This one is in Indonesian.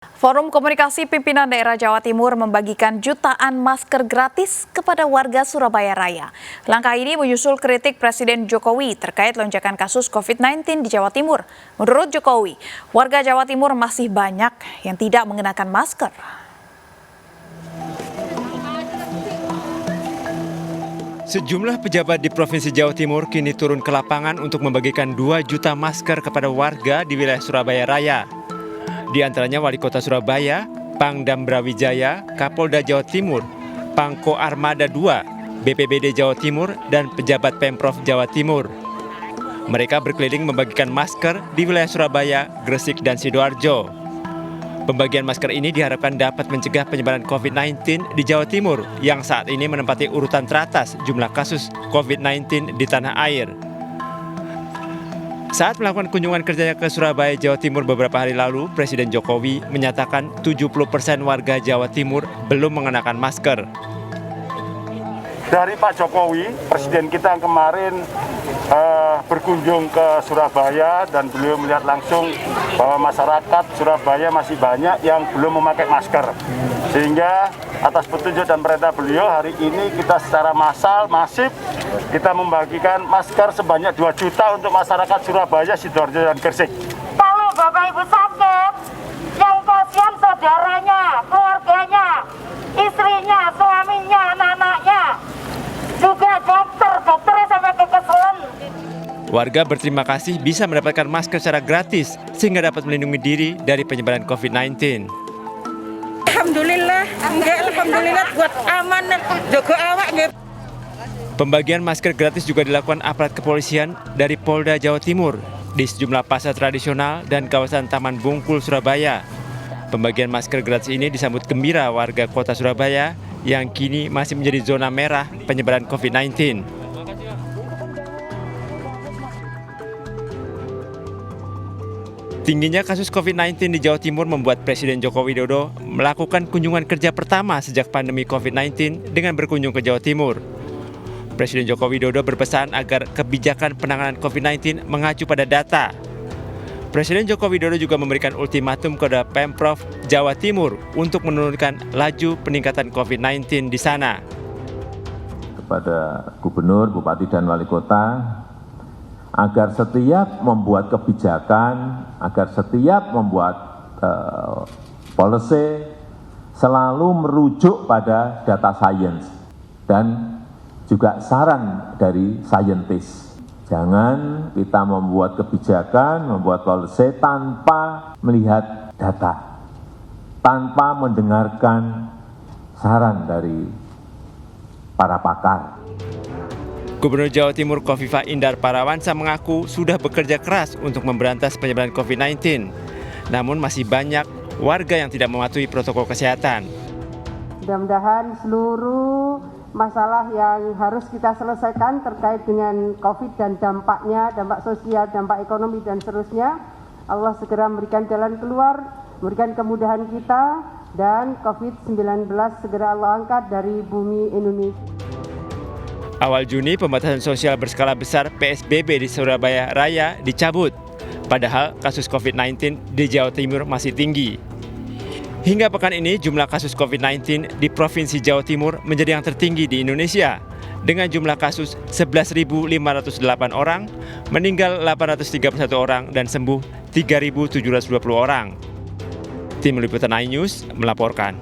Forum Komunikasi Pimpinan Daerah Jawa Timur membagikan jutaan masker gratis kepada warga Surabaya Raya. Langkah ini menyusul kritik Presiden Jokowi terkait lonjakan kasus COVID-19 di Jawa Timur. Menurut Jokowi, warga Jawa Timur masih banyak yang tidak mengenakan masker. Sejumlah pejabat di Provinsi Jawa Timur kini turun ke lapangan untuk membagikan 2 juta masker kepada warga di wilayah Surabaya Raya. Di antaranya Wali Kota Surabaya, Pangdam Brawijaya, Kapolda Jawa Timur, Pangko Armada II, BPBD Jawa Timur, dan pejabat Pemprov Jawa Timur. Mereka berkeliling membagikan masker di wilayah Surabaya, Gresik, dan Sidoarjo. Pembagian masker ini diharapkan dapat mencegah penyebaran COVID-19 di Jawa Timur yang saat ini menempati urutan teratas jumlah kasus COVID-19 di tanah air. Saat melakukan kunjungan kerjanya ke Surabaya, Jawa Timur beberapa hari lalu, Presiden Jokowi menyatakan 70% warga Jawa Timur belum mengenakan masker. Dari Pak Jokowi, Presiden kita yang kemarin berkunjung ke Surabaya dan beliau melihat langsung bahwa masyarakat Surabaya masih banyak yang belum memakai masker. Sehingga atas petunjuk dan perintah beliau hari ini kita secara masif kita membagikan masker sebanyak 2 juta untuk masyarakat Surabaya, Sidoarjo, dan Gresik. Kalau Bapak Ibu sakit, yang kasihan saudaranya, keluarganya, istrinya, suaminya, anak-anaknya, juga dokternya sampai kekeselan. Warga berterima kasih bisa mendapatkan masker secara gratis sehingga dapat melindungi diri dari penyebaran COVID-19. Alhamdulillah buat aman, jaga awak nggih. Pembagian masker gratis juga dilakukan aparat kepolisian dari Polda Jawa Timur di sejumlah pasar tradisional dan kawasan Taman Bungkul, Surabaya. Pembagian masker gratis ini disambut gembira warga kota Surabaya yang kini masih menjadi zona merah penyebaran COVID-19. Tingginya kasus COVID-19 di Jawa Timur membuat Presiden Joko Widodo melakukan kunjungan kerja pertama sejak pandemi COVID-19 dengan berkunjung ke Jawa Timur. Presiden Joko Widodo berpesan agar kebijakan penanganan COVID-19 mengacu pada data. Presiden Joko Widodo juga memberikan ultimatum kepada Pemprov Jawa Timur untuk menurunkan laju peningkatan COVID-19 di sana. Kepada gubernur, bupati, dan wali kota, agar setiap membuat kebijakan, agar setiap membuat policy selalu merujuk pada data sains dan juga saran dari saintis. Jangan kita membuat kebijakan, membuat policy tanpa melihat data, tanpa mendengarkan saran dari para pakar. Gubernur Jawa Timur Khofifah Indar Parawansa mengaku sudah bekerja keras untuk memberantas penyebaran COVID-19. Namun masih banyak warga yang tidak mematuhi protokol kesehatan. Mudah-mudahan seluruh masalah yang harus kita selesaikan terkait dengan COVID dan dampaknya, dampak sosial, dampak ekonomi, dan seterusnya, Allah segera memberikan jalan keluar, memberikan kemudahan kita, dan COVID-19 segera Allah angkat dari bumi Indonesia. Awal Juni, pembatasan sosial berskala besar PSBB di Surabaya Raya dicabut. Padahal kasus COVID-19 di Jawa Timur masih tinggi. Hingga pekan ini, jumlah kasus COVID-19 di Provinsi Jawa Timur menjadi yang tertinggi di Indonesia. Dengan jumlah kasus 11.508 orang, meninggal 831 orang, dan sembuh 3.720 orang. Tim Liputan iNews melaporkan.